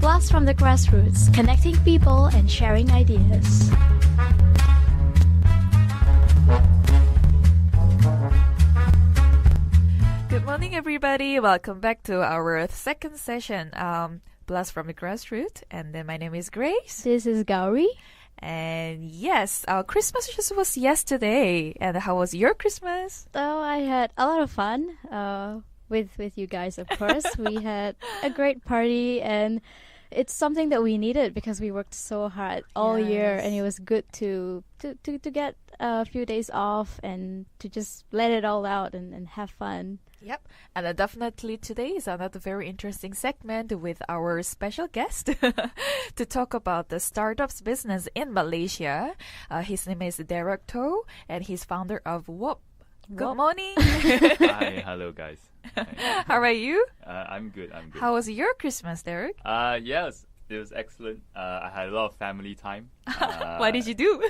Blast from the grassroots, connecting people and sharing ideas. Good morning, everybody. Welcome back to our second session, Blast from the Grassroots. And then my name is Grace. This is Gowri. And yes, our Christmas just was yesterday. And how was your Christmas? Oh, I had a lot of fun with you guys, of course. We had a great party, and it's something that we needed because we worked so hard all year, and it was good to get a few days off and to just let it all out and have fun. Yep, and definitely today is another very interesting segment with our special guest to talk about the startups business in Malaysia. His name is Derek Toh, and he's founder of WOBB. Good morning. Hi, hello guys. How are you? I'm good. How was your Christmas, Derek? Yes, it was excellent. I had a lot of family time. What did you do?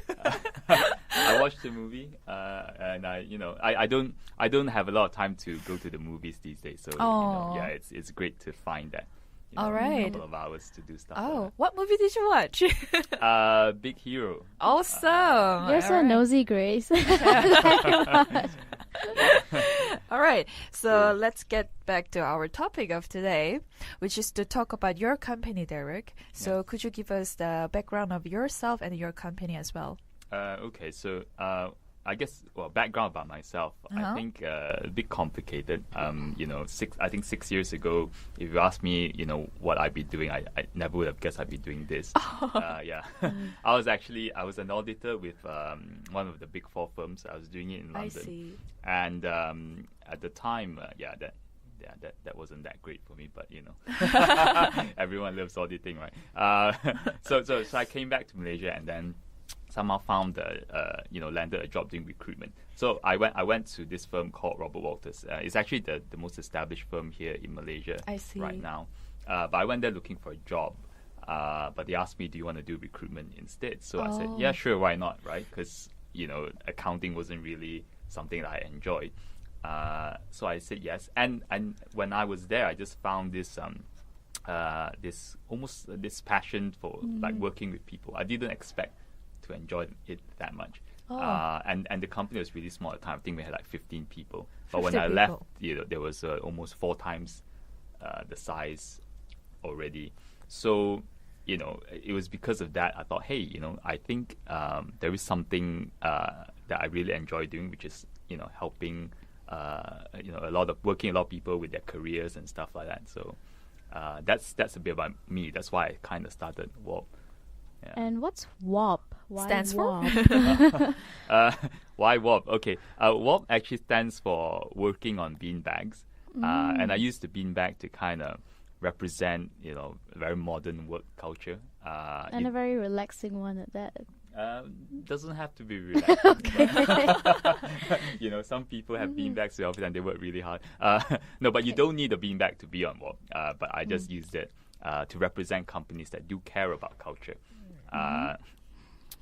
I watched the movie, and I don't have a lot of time to go to the movies these days. So it's great to find that. All right. A couple of hours to do stuff. Oh, what movie did you watch? Big Hero. Awesome. You're so nosy, Grace. All right, so let's get back to our topic of today, which is to talk about your company, Derek. So could you give us the background of yourself and your company as well? Okay, so I guess, background about myself. I think a bit complicated. 6 years ago, if you asked me, what I'd be doing, I never would have guessed I'd be doing this. I was an auditor with one of the big four firms. I was doing it in London. I see. And at the time, that wasn't that great for me, but everyone loves auditing, right? So I came back to Malaysia and then somehow found landed a job doing recruitment. So I went to this firm called Robert Walters. It's actually the most established firm here in Malaysia right now. But I went there looking for a job. But they asked me, do you want to do recruitment instead? So I said, yeah, sure, why not, right? Because, accounting wasn't really something that I enjoyed. So I said yes. And when I was there, I just found this this passion for like working with people. I didn't expect to enjoy it that much. And the company was really small at the time. I think we had like 15 people. But when I left, there was almost 4 times the size already. So, it was because of that I thought, hey, I think there is something that I really enjoy doing, which is, helping, working a lot of people with their careers and stuff like that. So that's a bit about me. That's why I kind of started WOBB. Yeah. And what's WOBB? Why stands WOBB? Why WOBB? Okay, WOBB actually stands for Working on Beanbags, and I used the beanbag to kind of represent, very modern work culture. And a very relaxing one at that. Doesn't have to be relaxing. Some people have beanbags to office and they work really hard. No, but you don't need a beanbag to be on WOBB. But I just used it to represent companies that do care about culture.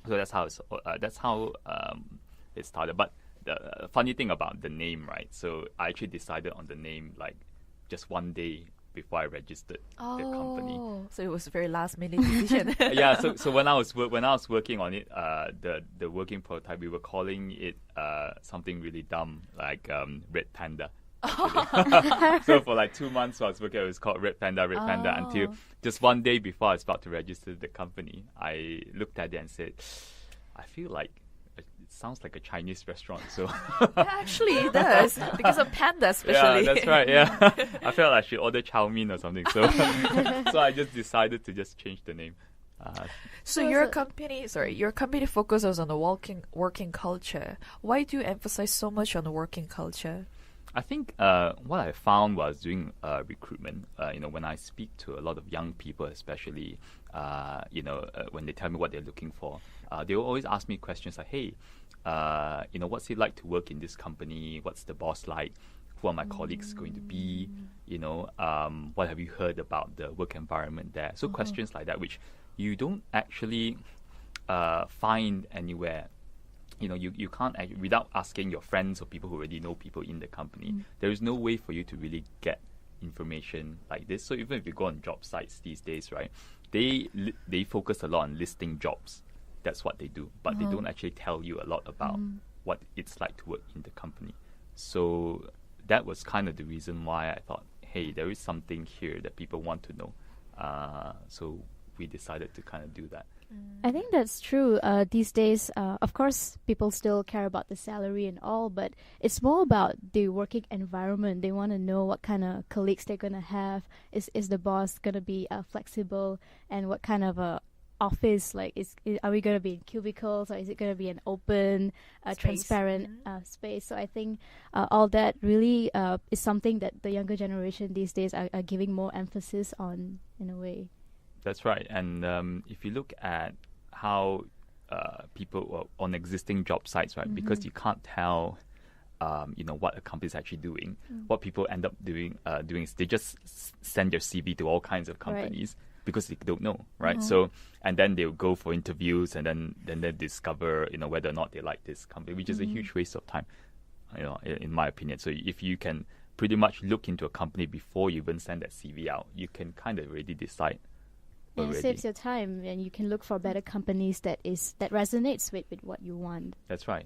So that's how it started. But the funny thing about the name, right? So I actually decided on the name like just one day before I registered the company. So it was a very last minute decision. Yeah. So when I was working on it, the working prototype, we were calling it something really dumb like Red Panda. So for like 2 months, I was working. It was called Red Panda, until just one day before I was about to register the company, I looked at it and said, I feel like it sounds like a Chinese restaurant. So actually, it does because of panda, especially. Yeah, that's right. Yeah, I felt like I should order chow mein or something. So so I just decided to just change the name. So your company focuses on the working culture. Why do you emphasize so much on the working culture? I think what I found was doing recruitment. When I speak to a lot of young people, especially, when they tell me what they're looking for, they will always ask me questions like, "Hey, what's it like to work in this company? What's the boss like? Who are my colleagues going to be? What have you heard about the work environment there?" So questions like that, which you don't actually find anywhere. You can't, without asking your friends or people who already know people in the company, there is no way for you to really get information like this. So even if you go on job sites these days, right, they focus a lot on listing jobs. That's what they do, but they don't actually tell you a lot about what it's like to work in the company. So that was kind of the reason why I thought, hey, there is something here that people want to know. So we decided to kind of do that. I think that's true. These days, of course, people still care about the salary and all, but it's more about the working environment. They want to know what kind of colleagues they're going to have. Is the boss going to be flexible, and what kind of a office, like are we going to be in cubicles, or is it going to be an open, transparent space? So I think all that really is something that the younger generation these days are giving more emphasis on, in a way. That's right. And if you look at how people on existing job sites, right, because you can't tell what a company is actually doing, what people end up doing is they just send their CV to all kinds of companies. Right. Because they don't know, right? So, and then they'll go for interviews, and then they discover, whether or not they like this company, which is a huge waste of time, in my opinion. So, if you can pretty much look into a company before you even send that CV out, you can kind of already decide. And it saves your time, and you can look for better companies that resonates with what you want. That's right.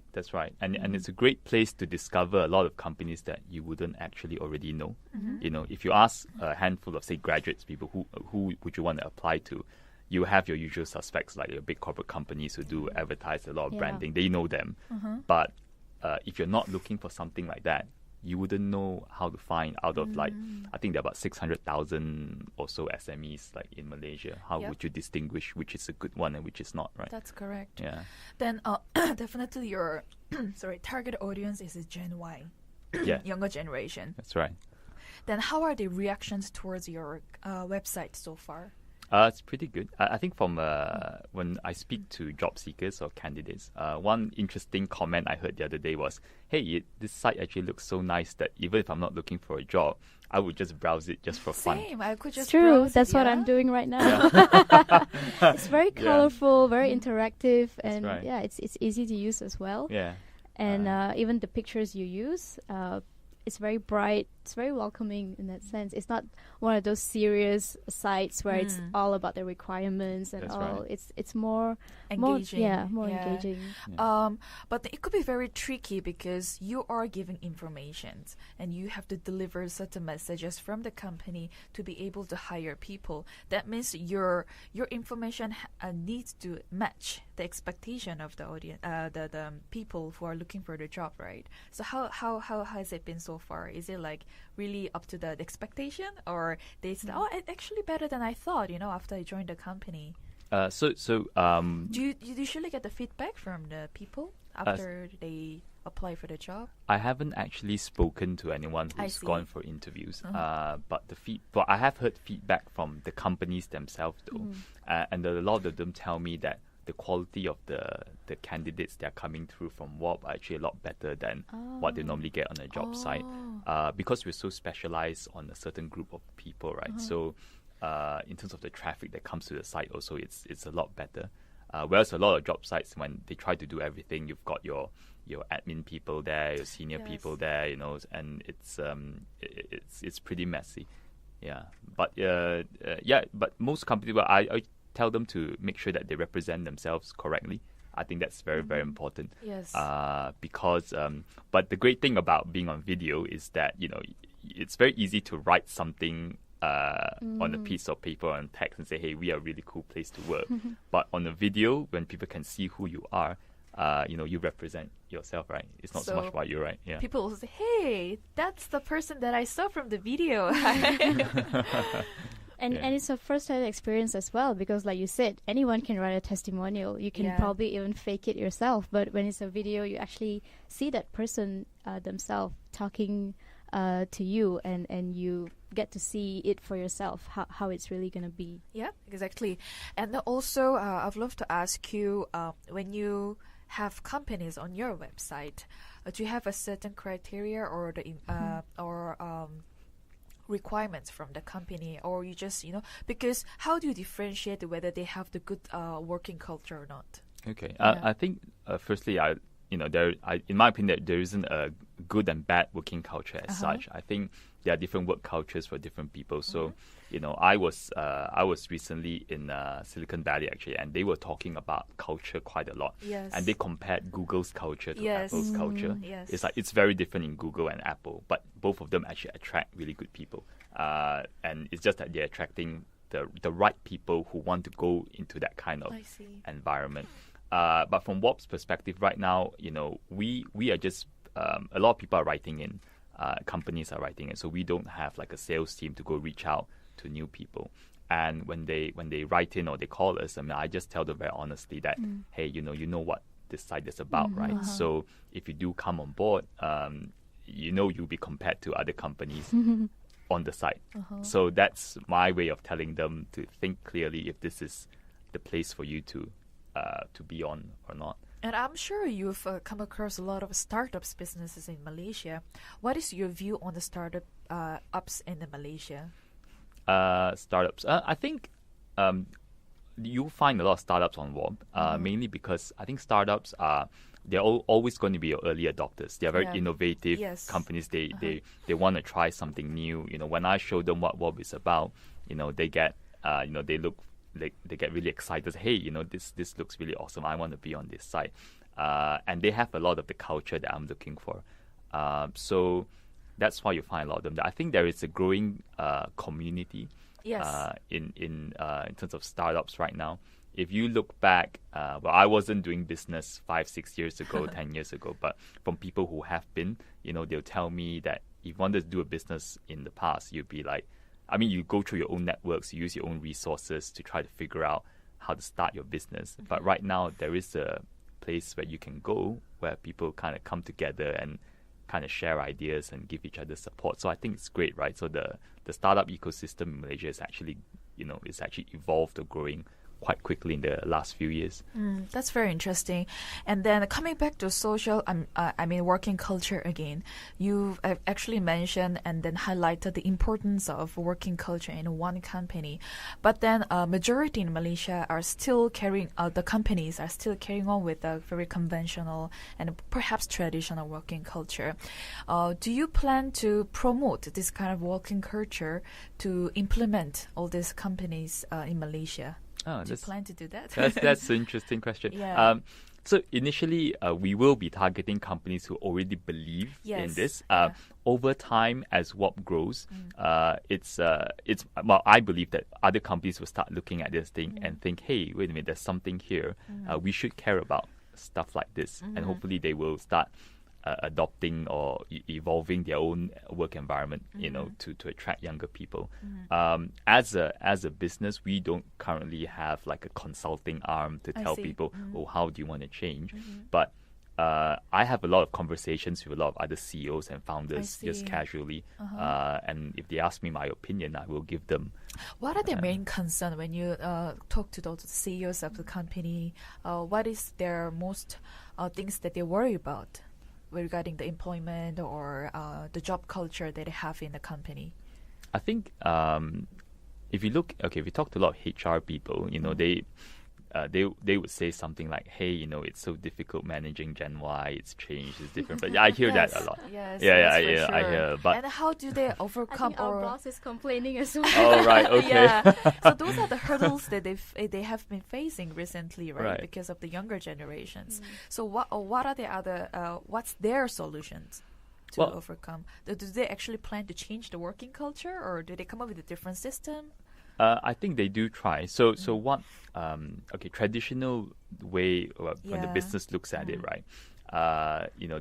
And it's a great place to discover a lot of companies that you wouldn't actually already know. If you ask a handful of, say, graduates, people who would you want to apply to, you have your usual suspects, like your big corporate companies who do advertise a lot of branding. They know them. But if you're not looking for something like that, you wouldn't know how to find out of I think there are about 600,000 or so SMEs like in Malaysia. How would you distinguish which is a good one and which is not, right? That's correct. Yeah. Then definitely your target audience is Gen Y, younger generation. That's right. Then how are the reactions towards your website so far? It's pretty good. I think from when I speak to job seekers or candidates, one interesting comment I heard the other day was, hey, this site actually looks so nice that even if I'm not looking for a job, I would just browse it just for fun. Same, I could just browse it, That's what I'm doing right now. It's very colorful, very interactive, and it's easy to use as well. Yeah. And even the pictures you use, it's very bright. It's very welcoming in that sense. It's not one of those serious sites where it's all about the requirements and That's all. right. It's more engaging. More engaging. Yeah. But it could be very tricky because you are giving information and you have to deliver certain messages from the company to be able to hire people. That means your information needs to match the expectation of the audience, the people who are looking for the job, right? So how has it been so far? Is it like really up to the expectation, or they said, oh, it's actually better than I thought, after I joined the company? Do you usually get the feedback from the people after they apply for the job? I haven't actually spoken to anyone who's gone for interviews, but I have heard feedback from the companies themselves, though, and a lot of them tell me that the quality of the candidates that are coming through from WOBB are actually a lot better than what they normally get on a job site, because we're so specialized on a certain group of people, right? So in terms of the traffic that comes to the site also, it's a lot better. Whereas a lot of job sites, when they try to do everything, you've got your admin people there, your senior people there, and it's pretty messy. Yeah, but most companies, I tell them to make sure that they represent themselves correctly. I think that's very, very important. Yes. Because, but the great thing about being on video is that, it's very easy to write something on a piece of paper or on text and say, hey, we are a really cool place to work. But on a video, when people can see who you are, you represent yourself, right? It's not so much about you, right? Yeah. People will say, hey, that's the person that I saw from the video. And it's a first-hand experience as well, because like you said, anyone can write a testimonial. You can probably even fake it yourself. But when it's a video, you actually see that person themselves talking to you, and you get to see it for yourself, how it's really going to be. Yeah, exactly. And also, I'd love to ask you, when you have companies on your website, do you have a certain criteria or requirements from the company, or you just because how do you differentiate whether they have the good working culture or not? Okay, I think firstly, in my opinion, there isn't a good and bad working culture as such. I think there are different work cultures for different people. So, I was recently in Silicon Valley actually, and they were talking about culture quite a lot. Yes. And they compared Google's culture to Yes. Apple's culture. Yes. It's like it's very different in Google and Apple, but both of them actually attract really good people. And it's just that they're attracting the right people who want to go into that kind of I see. environment. But from WOBB's perspective right now, we are just a lot of people are writing in, companies are writing in, so we don't have like a sales team to go reach out to new people. And when they write in or they call us, I just tell them very honestly that hey, you know what this site is about, right? So if you do come on board, you'll be compared to other companies on the site. So that's my way of telling them to think clearly if this is the place for you to be on or not. And I'm sure you've come across a lot of startups businesses in Malaysia. What is your view on the startup ups in Malaysia? Startups. I think you'll find a lot of startups on WOBB, mainly because I think startups they're always going to be your early adopters. They're very innovative companies. They want to try something new. When I show them what WOBB is about, they get they get really excited. Hey, this looks really awesome. I want to be on this site. And they have a lot of the culture that I'm looking for. So that's why you find a lot of them. I think there is a growing community in terms of startups right now. If you look back, I wasn't doing business 5-6 years ago, 10 years ago, but from people who have been, they'll tell me that if you wanted to do a business in the past, you'd be like, you go through your own networks, you use your own resources to try to figure out how to start your business. But right now, there is a place where you can go where people kind of come together and kind of share ideas and give each other support. So I think it's great, right? So the startup ecosystem in Malaysia is actually, it's actually evolved or growing quite quickly in the last few years. That's very interesting. And then coming back to social, working culture again, you actually mentioned and then highlighted the importance of working culture in one company. But then majority in Malaysia are still the companies are still carrying on with a very conventional and perhaps traditional working culture. Do you plan to promote this kind of working culture to implement all these companies in Malaysia? Do you plan to do that? That's an interesting question. Yeah. So initially, we will be targeting companies who already believe in this. Over time, as WOBB grows, I believe that other companies will start looking at this thing and think, hey, wait a minute, there's something here. We should care about stuff like this. And hopefully they will start adopting or evolving their own work environment, to attract younger people. As a business, we don't currently have like a consulting arm to tell people, how do you want to change? But I have a lot of conversations with a lot of other CEOs and founders just casually. And if they ask me my opinion, I will give them. What are their main concerns when you talk to those CEOs of the company? What is their most things that they worry about regarding the employment or the job culture that they have in the company? I think if you talk to a lot of HR people, they would say something like, hey, it's so difficult managing Gen Y, it's changed, it's different. But I hear that a lot. Yes, I sure. hear. But and how do they overcome? I think our boss is complaining as well. Oh, right, okay. So those are the hurdles that they have been facing recently, right? Because of the younger generations. So what are the other? What's their solutions to overcome? Do they actually plan to change the working culture, or do they come up with a different system? I think they do try. So what? Traditional way when the business looks at it, right?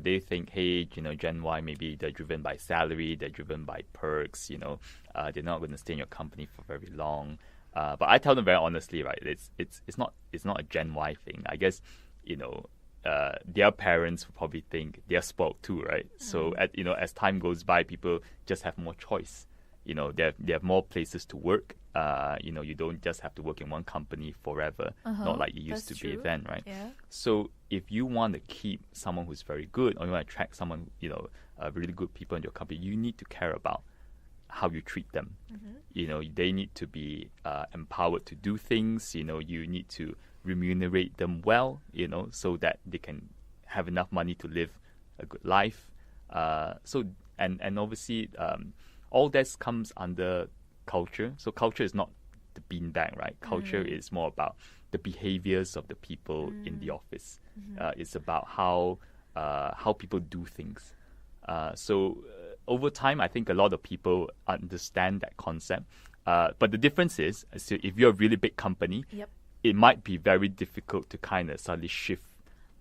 They think, hey, Gen Y, maybe they're driven by salary, they're driven by perks. They're not going to stay in your company for very long. But I tell them very honestly, right? It's not a Gen Y thing. I guess their parents will probably think they're spoiled too, right? So as time goes by, people just have more choice. They have more places to work. You don't just have to work in one company forever, not like you used to be then, right? Yeah. So if you want to keep someone who's very good, or you want to attract someone, really good people in your company, you need to care about how you treat them. They need to be empowered to do things. You need to remunerate them well, so that they can have enough money to live a good life. So and obviously all this comes under culture. So culture is not the beanbag, right? Culture is more about the behaviors of the people in the office. It's about how people do things. So over time, I think a lot of people understand that concept. But the difference is, so if you're a really big company, it might be very difficult to kind of suddenly shift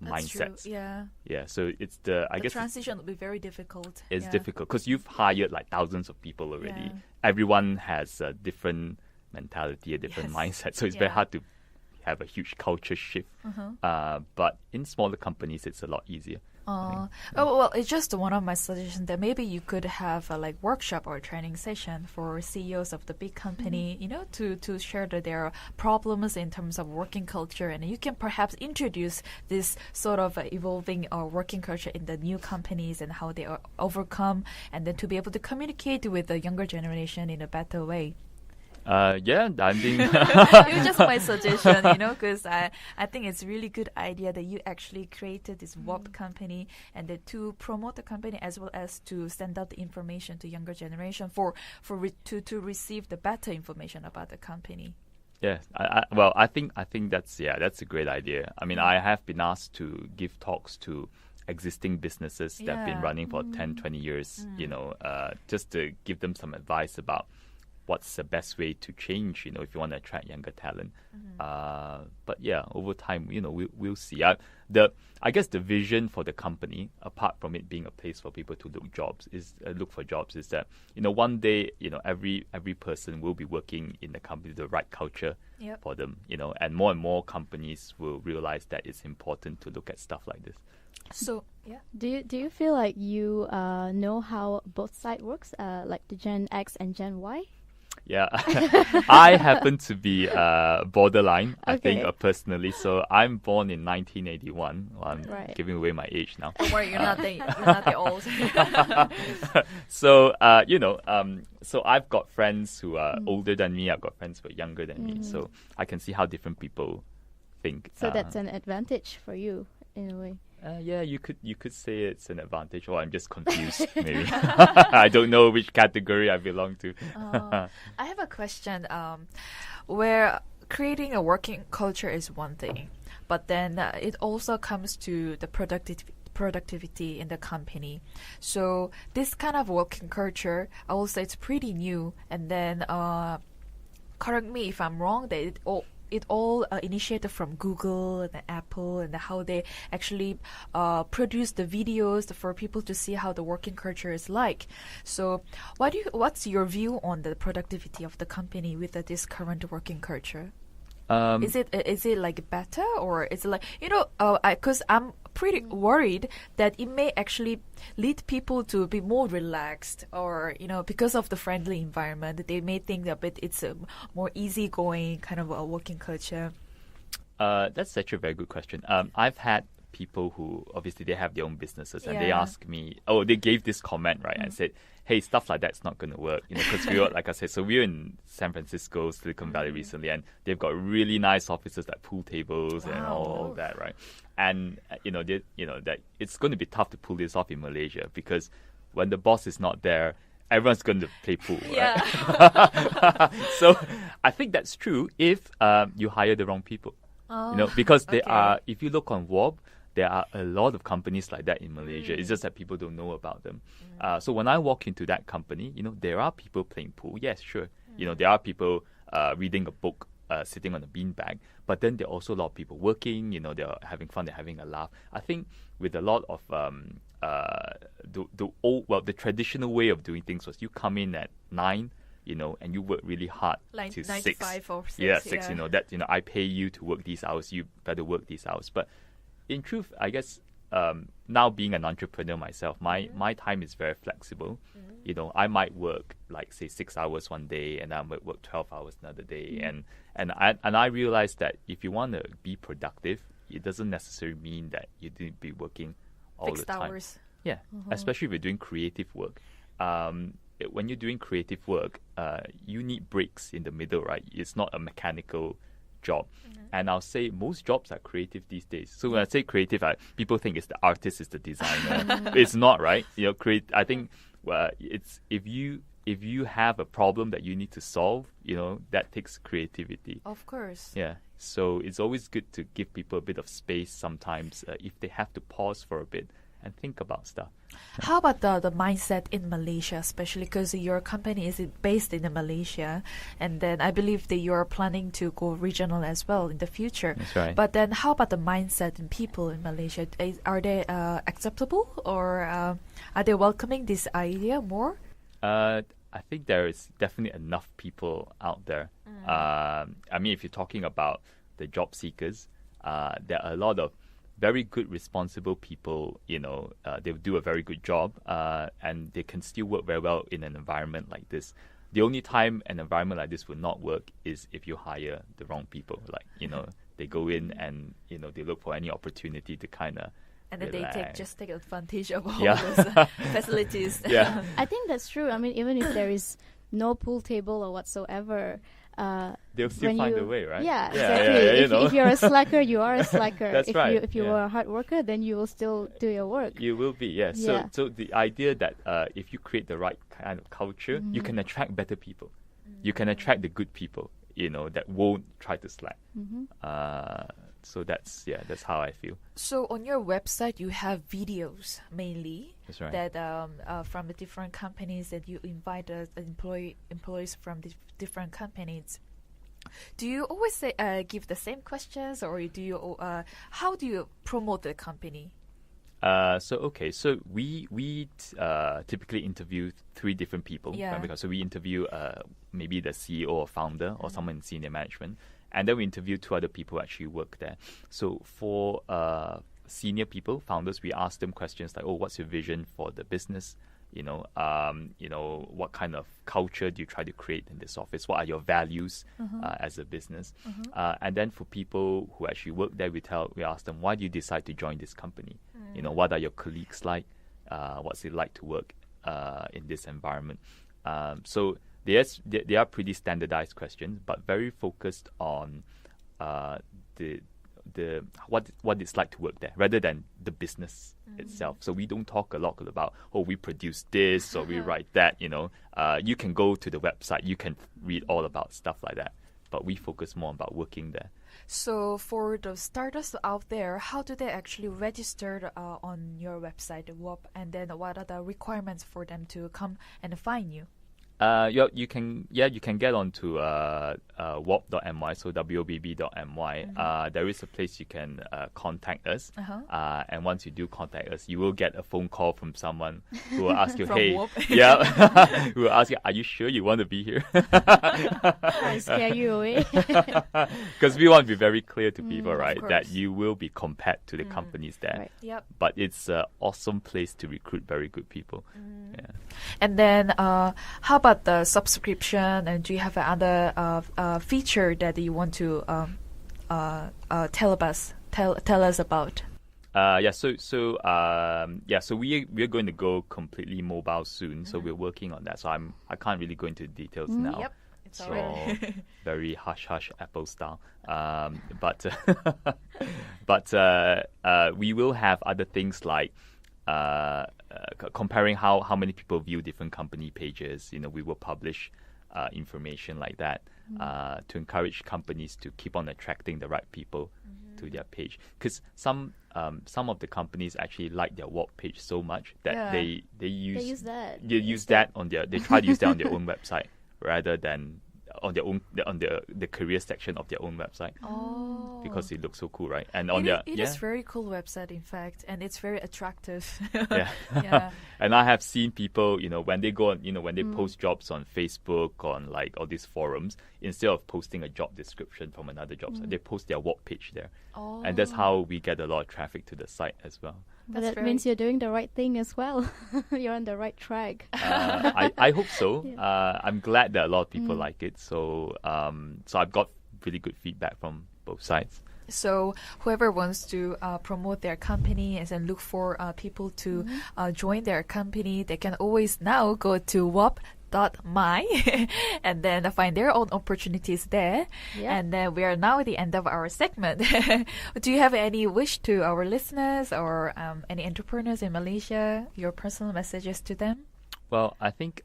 mindsets. True. Yeah. Yeah. So it's the guess transition will be very difficult. It's difficult because you've hired like thousands of people already. Everyone has a different mentality, a different mindset. So it's very hard to have a huge culture shift. But in smaller companies, it's a lot easier. Well, it's just one of my suggestions that maybe you could have a like workshop or training session for CEOs of the big company, to share their problems in terms of working culture, and you can perhaps introduce this sort of evolving working culture in the new companies and how they are overcome, and then to be able to communicate with the younger generation in a better way. Yeah, I mean, It was just my suggestion, because I think it's a really good idea that you actually created this WOBB company, and that to promote the company as well as to send out the information to younger generation to receive the better information about the company. Yeah, I think that's a great idea. I mean, I have been asked to give talks to existing businesses that have been running for 10, 20 years, just to give them some advice about what's the best way to change, if you want to attract younger talent. But yeah, over time, we'll see. I guess the vision for the company, apart from it being a place for people to look for jobs, is that one day, every person will be working in the company with the right culture for them, and more companies will realize that it's important to look at stuff like this. So yeah, do you feel like you know how both sides works, like the Gen X and Gen Y? Yeah, I happen to be borderline, I think, personally. So I'm born in 1981. Well, I'm giving away my age now. Don't worry, you're not that old. So, so I've got friends who are older than me. I've got friends who are younger than me. So I can see how different people think. So that's an advantage for you, in a way. Yeah, you could say it's an advantage, or I'm just confused. Maybe I don't know which category I belong to. I have a question. Where creating a working culture is one thing, but then it also comes to the productivity in the company. So this kind of working culture, I will say it's pretty new. And then correct me if I'm wrong. That it all initiated from Google and Apple, and how they actually produce the videos for people to see how the working culture is like. So what's your view on the productivity of the company with this current working culture? Is it like better, or is it like, because I'm pretty worried that it may actually lead people to be more relaxed, or because of the friendly environment, they may think that it's a more easygoing kind of a working culture. That's actually a very good question. I've had people who obviously they have their own businesses, and they ask me, they gave this comment, right, and said, hey, stuff like that's not going to work, because we were, like I said, so we were in San Francisco, Silicon Valley recently, and they've got really nice offices like pool tables and all that, right? And that it's going to be tough to pull this off in Malaysia, because when the boss is not there, everyone's going to play pool, right? So I think that's true if you hire the wrong people, because there are, if you look on WOBB, there are a lot of companies like that in Malaysia. It's just that people don't know about them. So when I walk into that company, there are people playing pool. Yes, sure. There are people reading a book, sitting on a beanbag. But then there are also a lot of people working. They're having fun. They're having a laugh. I think with a lot of the traditional way of doing things was you come in at 9. And you work really hard like to 9 6. to 5 or 6. Yeah, 6. I pay you to work these hours. You better work these hours. But in truth, I guess now being an entrepreneur myself, my time is very flexible. I might work like say 6 hours one day, and I might work 12 hours another day. And I realized that if you want to be productive, it doesn't necessarily mean that you need to be working all Fixed the time. hours. Yeah, especially if you're doing creative work. When you're doing creative work, you need breaks in the middle, right? It's not a mechanical job. And I'll say most jobs are creative these days. So when I say creative, people think it's the artist, it's the designer. It's not, right? I think it's if you have a problem that you need to solve, that takes creativity. Of course. Yeah. So it's always good to give people a bit of space sometimes if they have to pause for a bit and think about stuff. How about the mindset in Malaysia, especially because your company is based in Malaysia, and then I believe that you're planning to go regional as well in the future. That's right. But then how about the mindset in people in Malaysia? Are they acceptable, or are they welcoming this idea more? I think there is definitely enough people out there. I mean, if you're talking about the job seekers, there are a lot of very good, responsible people. They do a very good job, and they can still work very well in an environment like this. The only time an environment like this would not work is if you hire the wrong people. They go in and they look for any opportunity to kind of. And then they take advantage of all Yeah. those facilities. Yeah. I think that's true. I mean, even if there is no pool table or whatsoever, they'll still find a way, right? Yeah, exactly. If you're a slacker, you are a slacker. That's right. If you are a hard worker, then you will still do your work. You will be, yes. Yeah. So the idea that if you create the right kind of culture, you can attract better people. You can attract the good people, that won't try to slack. So that's how I feel. So on your website, you have videos mainly. That's right. That from the different companies that you invite employees from the different companies. Do you always give the same questions, or do you how do you promote the company? So we typically interview 3 different people. Yeah. Right? So we interview maybe the CEO or founder or someone in senior management, and then we interview 2 other people who actually work there. So for senior people, founders, we ask them questions like, what's your vision for the business? What kind of culture do you try to create in this office? What are your values as a business? And then for people who actually work there, we ask them, why do you decide to join this company? What are your colleagues like? What's it like to work in this environment? So they are pretty standardized questions, but very focused on what it's like to work there, rather than the business itself. So we don't talk a lot about we produce this or we write that. You can go to the website, you can read all about stuff like that. But we focus more about working there. So for the startups out there, how do they actually register on your website, WOBB, and then what are the requirements for them to come and find you? You can get onto wobb.my, so wobb.my. There is a place you can contact us, and once you do contact us, you will get a phone call from someone who will ask you, "Hey, WOBB. who will ask you, are you sure you want to be here?" I scare you away. Because we want to be very clear to people, right, course. that you will be compared to the companies there. Right. Yep. But it's an awesome place to recruit very good people. Yeah. And then how about the subscription, and do you have another feature that you want to tell us about? So we're going to go completely mobile soon. So we're working on that. So I can't really go into details now. Yep, it's so alright. very hush Apple style. But we will have other things like comparing how many people view different company pages. We will publish information like that to encourage companies to keep on attracting the right people to their page. Because some of the companies actually like their WOBB page so much that they use that on their. They try to use that on their own website rather than on their own on the career section of their own website. Because it looks so cool, right? And on it is very cool website, in fact, and it's very attractive. Yeah. And I have seen people, when they go on, when they post jobs on Facebook, on like all these forums, instead of posting a job description from another job site, they post their WOBB page there. And that's how we get a lot of traffic to the site as well. But that means you're doing the right thing as well. You're on the right track. I hope so. I'm glad that a lot of people like it. So I've got really good feedback from both sides. So whoever wants to promote their company and then look for people to join their company, they can always now go to WOBB.my and then find their own opportunities there. Yeah. And then we are now at the end of our segment. Do you have any wish to our listeners or any entrepreneurs in Malaysia, your personal messages to them? Well, I think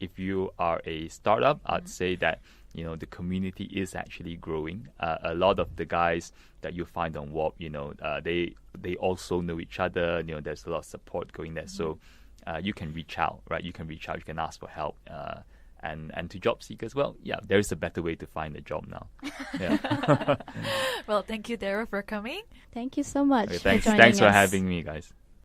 if you are a startup, I'd say that the community is actually growing. A lot of the guys that you find on WOBB, they also know each other. There's a lot of support going there. So you can reach out, right? You can reach out. You can ask for help. And to job seekers, well, yeah, there is a better way to find a job now. Yeah. Well, thank you, Dara, for coming. Thank you so much. Okay, for joining thanks for us. having me, guys.